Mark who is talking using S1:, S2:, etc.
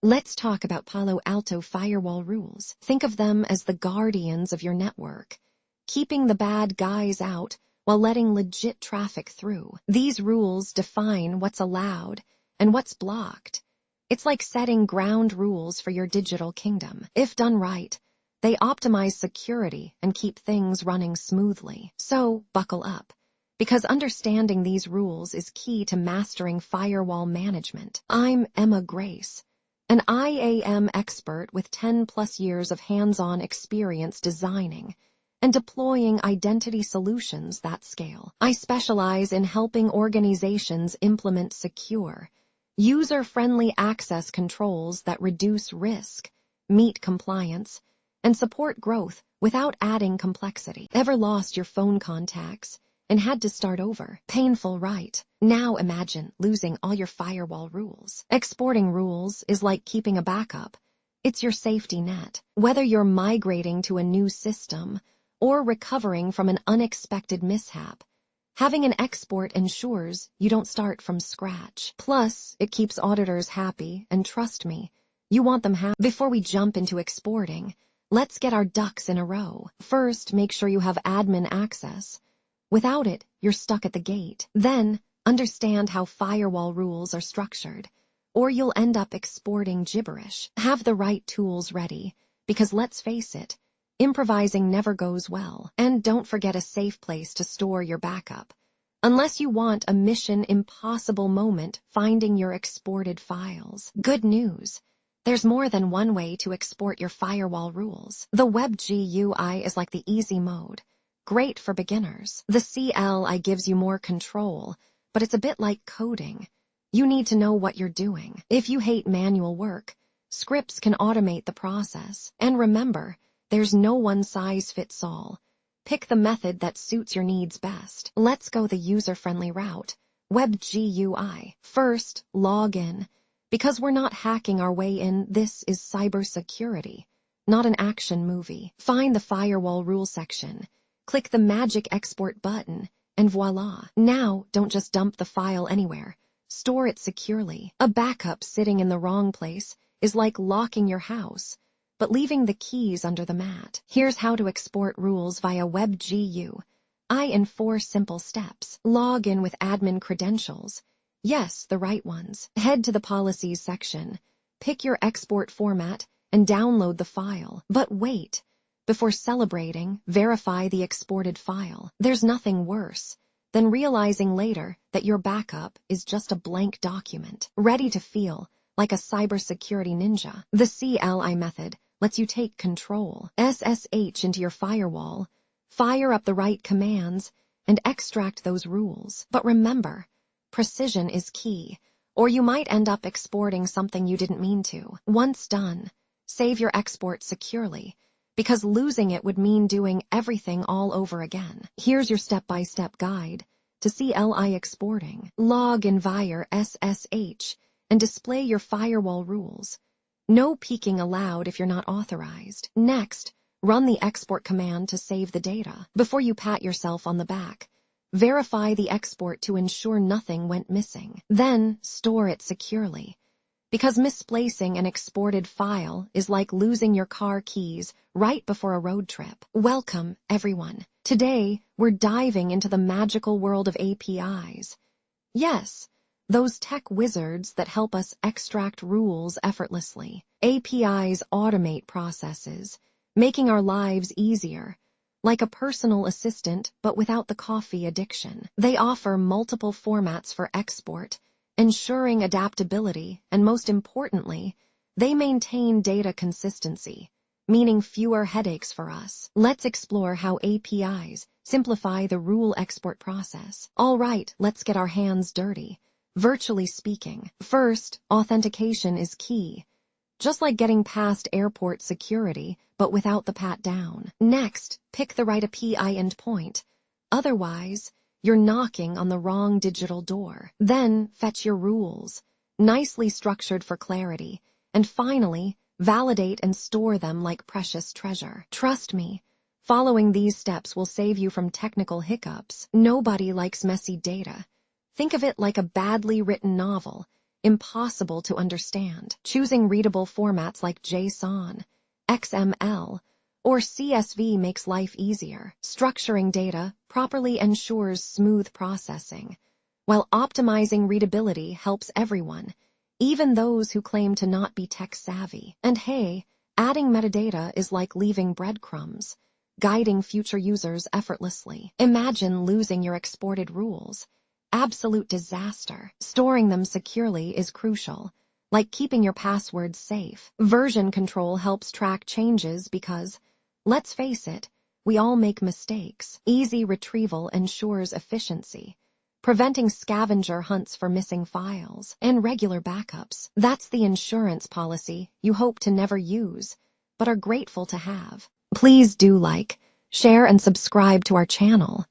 S1: Let's talk about Palo Alto Firewall Rules. Think of them as the guardians of your network, keeping the bad guys out while letting legit traffic through. These rules define what's allowed and what's blocked. It's like setting ground rules for your digital kingdom. If done right, they optimize security and keep things running smoothly. So, buckle up, because understanding these rules is key to mastering firewall management. I'm Emma Grace, an IAM expert with 10+ years of hands-on experience designing and deploying identity solutions that scale. I specialize in helping organizations implement secure, user-friendly access controls that reduce risk, meet compliance, and support growth without adding complexity. Ever lost your phone contacts and had to start over? Painful, right? Now imagine losing all your firewall rules. Exporting rules is like keeping a backup. It's your safety net. Whether you're migrating to a new system or recovering from an unexpected mishap, having an export ensures you don't start from scratch. Plus, it keeps auditors happy, and trust me, you want them happy. Before we jump into exporting, let's get our ducks in a row. First, make sure you have admin access. Without it, you're stuck at the gate. Then, understand how firewall rules are structured, or you'll end up exporting gibberish. Have the right tools ready, because let's face it, improvising never goes well. And don't forget a safe place to store your backup, unless you want a mission impossible moment finding your exported files. Good news. There's more than one way to export your firewall rules. The Web GUI is like the easy mode. Great for beginners. The CLI gives you more control, but it's a bit like coding. You need to know what you're doing. If you hate manual work, scripts can automate the process. And remember, there's no one-size-fits-all. Pick the method that suits your needs best. Let's go the user-friendly route. Web GUI. First, log in. Because we're not hacking our way in, this is cybersecurity, not an action movie. Find the firewall rule section. Click the magic export button, and voila. Now, don't just dump the file anywhere. Store it securely. A backup sitting in the wrong place is like locking your house, but leaving the keys under the mat. Here's how to export rules via Web GUI in 4 simple steps. Log in with admin credentials. Yes, the right ones. Head to the Policies section. Pick your export format and download the file. But wait. Before celebrating, verify the exported file. There's nothing worse than realizing later that your backup is just a blank document, ready to feel like a cybersecurity ninja. The CLI method lets you take control. SSH into your firewall, fire up the right commands, and extract those rules. But remember, precision is key, or you might end up exporting something you didn't mean to. Once done, save your export securely, because losing it would mean doing everything all over again. Here's your step-by-step guide to CLI exporting. Log in via SSH and display your firewall rules. No peeking allowed if you're not authorized. Next, run the export command to save the data. Before you pat yourself on the back, verify the export to ensure nothing went missing. Then, store it securely, because misplacing an exported file is like losing your car keys right before a road trip. Welcome, everyone. Today, we're diving into the magical world of APIs. Yes, those tech wizards that help us extract rules effortlessly. APIs automate processes, making our lives easier, like a personal assistant but without the coffee addiction. They offer multiple formats for export, ensuring adaptability, and most importantly, they maintain data consistency, meaning fewer headaches for us. Let's explore how APIs simplify the rule export process. All right, let's get our hands dirty. Virtually speaking, first, authentication is key, just like getting past airport security, but without the pat down. Next, pick the right API endpoint. Otherwise, you're knocking on the wrong digital door. Then, fetch your rules, nicely structured for clarity. And finally, validate and store them like precious treasure. Trust me, following these steps will save you from technical hiccups. Nobody likes messy data. Think of it like a badly written novel. impossible to understand. Choosing readable formats like JSON, XML, or CSV makes life easier. Structuring data properly ensures smooth processing, while optimizing readability helps everyone, even those who claim to not be tech-savvy. And hey, adding metadata is like leaving breadcrumbs, guiding future users effortlessly. Imagine losing your exported rules. Absolute disaster. Storing them securely is crucial, like keeping your passwords safe. Version control helps track changes because, let's face it, we all make mistakes. Easy retrieval ensures efficiency, preventing scavenger hunts for missing files, and regular backups. That's the insurance policy you hope to never use, but are grateful to have. Please do like, share, and subscribe to our channel.